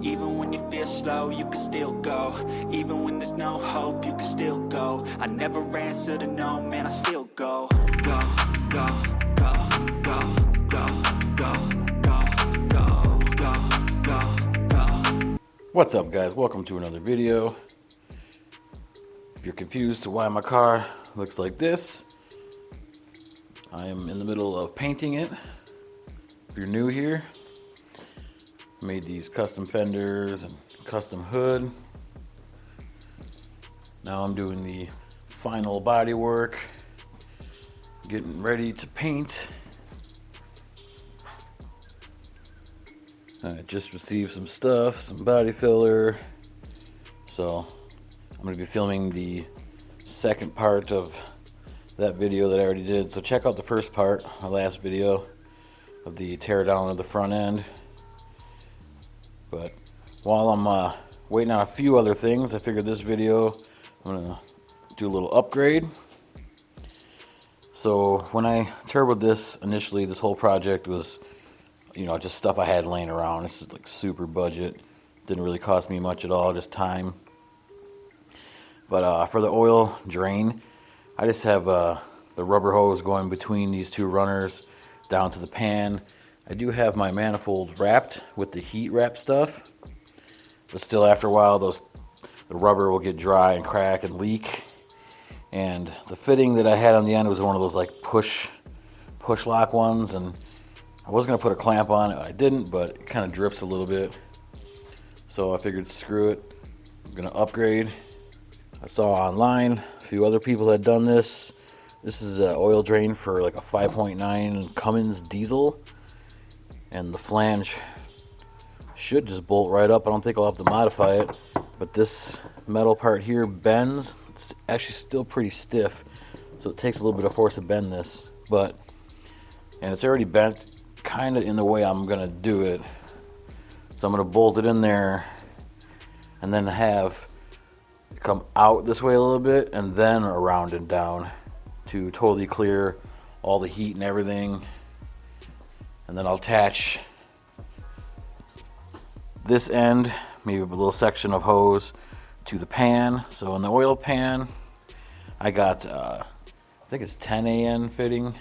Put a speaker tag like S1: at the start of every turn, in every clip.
S1: Even when you feel slow, you can still go. Even when there's no hope, you can still go. I never answer to no, man, I still go. Go, go, go, go, go, go, go, go, go, go, go.
S2: What's up, guys? Welcome to another video. If you're confused to why my car looks like this, I am in the middle of painting it. If you're new here, made these custom fenders and custom hood. Now I'm doing the final body work, getting ready to paint. I just received some stuff, some body filler, so I'm going to be filming the second part of that video that I already did. So check out the first part, my last video of the tear down of the front end. But while I'm waiting on a few other things, I figured this video I'm going to do a little upgrade. So when I turboed this initially, this whole project was, just stuff I had laying around. This is like super budget. Didn't really cost me much at all, just time. But for the oil drain, I just have the rubber hose going between these two runners down to the pan. I do have my manifold wrapped with the heat wrap stuff, but still after a while the rubber will get dry and crack and leak. And the fitting that I had on the end was one of those like push lock ones, and I was going to put a clamp on it. I didn't, but it kind of drips a little bit. So I figured screw it, I'm going to upgrade. I saw online a few other people had done this. This is an oil drain for like a 5.9 Cummins diesel. And the flange should just bolt right up. I don't think I'll have to modify it. But this metal part here bends. It's actually still pretty stiff, so it takes a little bit of force to bend this. And it's already bent kind of in the way I'm going to do it. So I'm going to bolt it in there and then have it come out this way a little bit and then around and down to totally clear all the heat and everything. And then I'll attach this end, maybe a little section of hose, to the pan. So in the oil pan, I got, I think it's 10 AN fitting,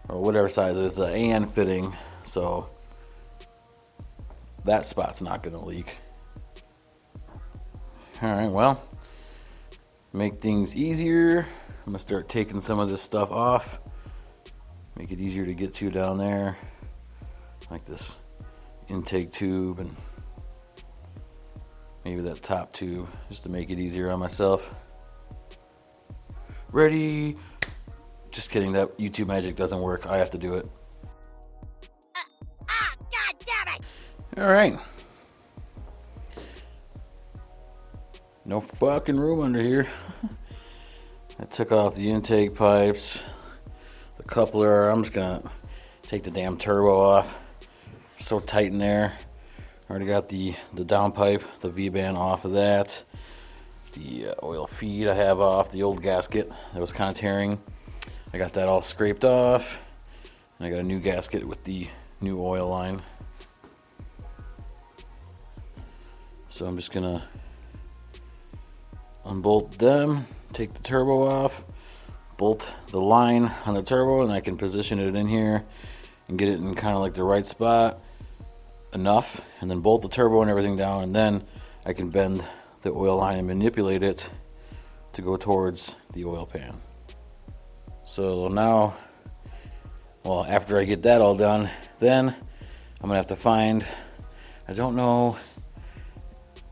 S2: or whatever size it is, the AN fitting. So that spot's not going to leak. Alright, well, make things easier, I'm going to start taking some of this stuff off. Make it easier to get to down there, like this intake tube and maybe that top tube, just to make it easier on myself. Ready? Just kidding, that YouTube magic doesn't work. I have to do it.
S3: God damn it!
S2: Alright. No fucking room under here. I took off the intake pipes, the coupler. I'm just gonna take the damn turbo off. It's so tight in there. Already got the downpipe, the V-band off of that. The oil feed I have off, the old gasket that was kind of tearing. I got that all scraped off. And I got a new gasket with the new oil line. So I'm just gonna unbolt them, take the turbo off, bolt the line on the turbo, and I can position it in here and get it in kind of like the right spot enough, and then bolt the turbo and everything down, and then I can bend the oil line and manipulate it to go towards the oil pan. So now, well, after I get that all done, then I'm gonna have to find, I don't know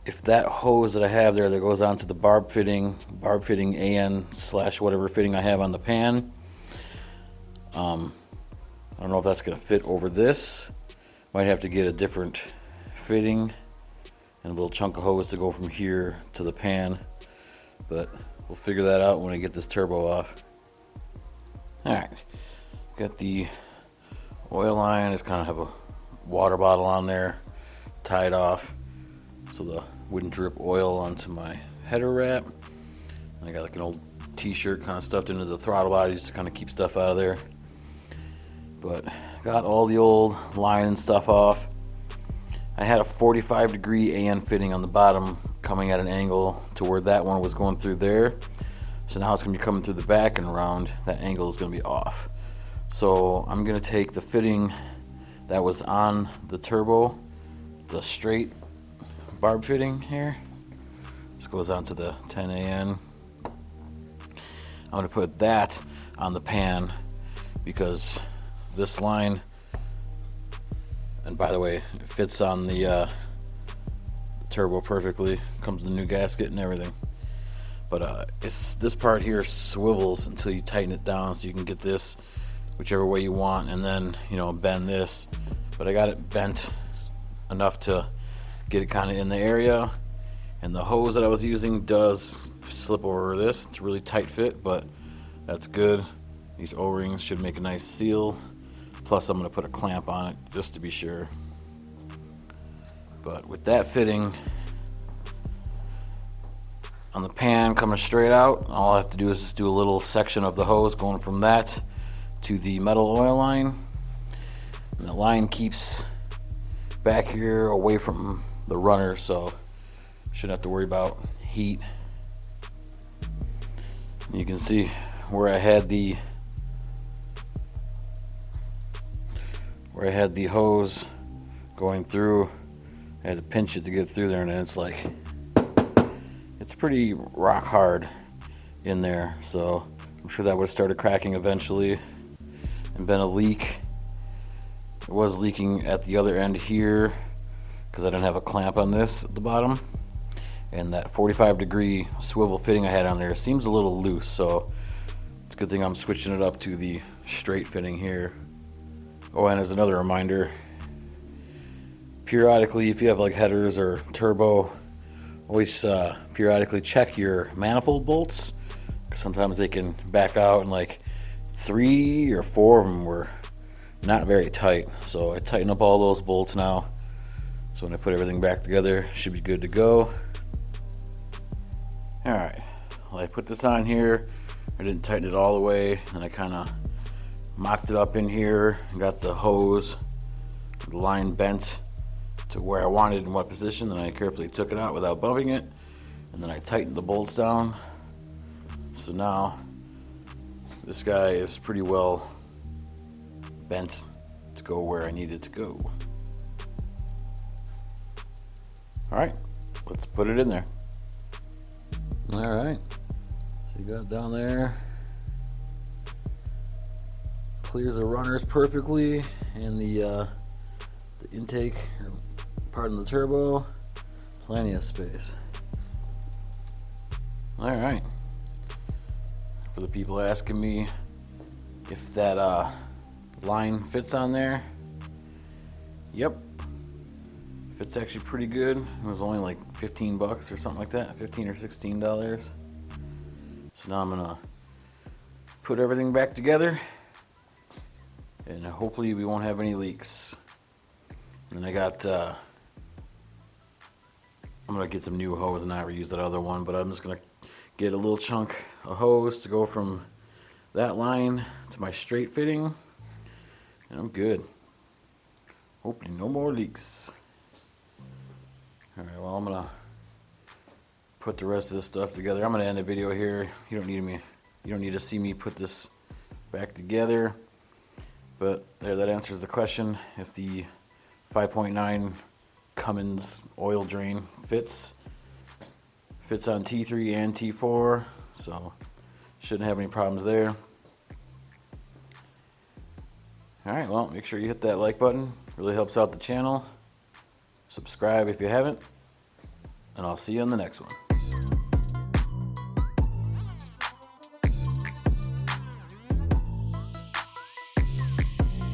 S2: if that hose that I have there that goes onto the barb fitting AN / whatever fitting I have on the pan, I don't know if that's gonna fit over this. Might have to get a different fitting and a little chunk of hose to go from here to the pan, but we'll figure that out when I get this turbo off. Alright, got the oil line. Just kind of have a water bottle on there tied off so the wouldn't drip oil onto my header wrap. I got like an old t-shirt kind of stuffed into the throttle bodies to kind of keep stuff out of there. But got all the old line and stuff off. I had a 45-degree AN fitting on the bottom coming at an angle to where that one was going through there. So now it's going to be coming through the back and around. That angle is going to be off. So I'm going to take the fitting that was on the turbo, the straight barb fitting here. This goes onto the 10 AN. I'm going to put that on the pan because this line, and by the way, it fits on the turbo perfectly. Comes with the new gasket and everything. But it's this part here swivels until you tighten it down, so you can get this whichever way you want, and then bend this. But I got it bent enough to get it kind of in the area, and the hose that I was using does slip over this. It's a really tight fit, but that's good. These O-rings should make a nice seal. Plus I'm going to put a clamp on it just to be sure. But with that fitting on the pan coming straight out, all I have to do is just do a little section of the hose going from that to the metal oil line. And the line keeps back here away from the runner, so shouldn't have to worry about heat. You can see where I had the hose going through. I had to pinch it to get through there, and it's pretty rock hard in there, so I'm sure that would have started cracking eventually and been a leak. It was leaking at the other end here because I didn't have a clamp on this at the bottom, and that 45-degree swivel fitting I had on there seems a little loose, so it's a good thing I'm switching it up to the straight fitting here. Oh, and as another reminder, periodically, if you have like headers or turbo, always periodically check your manifold bolts, because sometimes they can back out, and like 3 or 4 of them were not very tight. So I tighten up all those bolts now, so when I put everything back together, it should be good to go. Alright, well, I put this on here. I didn't tighten it all the way, and I kind of mocked it up in here and got the hose, the line bent to where I wanted in what position. Then I carefully took it out without bumping it, and then I tightened the bolts down. So now this guy is pretty well bent to go where I need it to go. Alright, let's put it in there. Alright, so you got it down there. Clears the runners perfectly, and the intake, or pardon the turbo, plenty of space. Alright, for the people asking me if that line fits on there, yep, fits actually pretty good. It was only like $15 or something like that, $15 or $16. So now I'm gonna put everything back together, and hopefully we won't have any leaks. And I got I'm gonna get some new hose and not reuse that other one, but I'm just gonna get a little chunk of hose to go from that line to my straight fitting, and I'm good. Hopefully no more leaks. Alright, well, I'm gonna put the rest of this stuff together. I'm gonna end the video here. You don't need to see me put this back together. But there, that answers the question. If the 5.9 Cummins oil drain fits on T3 and T4, so shouldn't have any problems there. Alright, well, make sure you hit that like button. Really helps out the channel. Subscribe if you haven't, and I'll see you in the next one.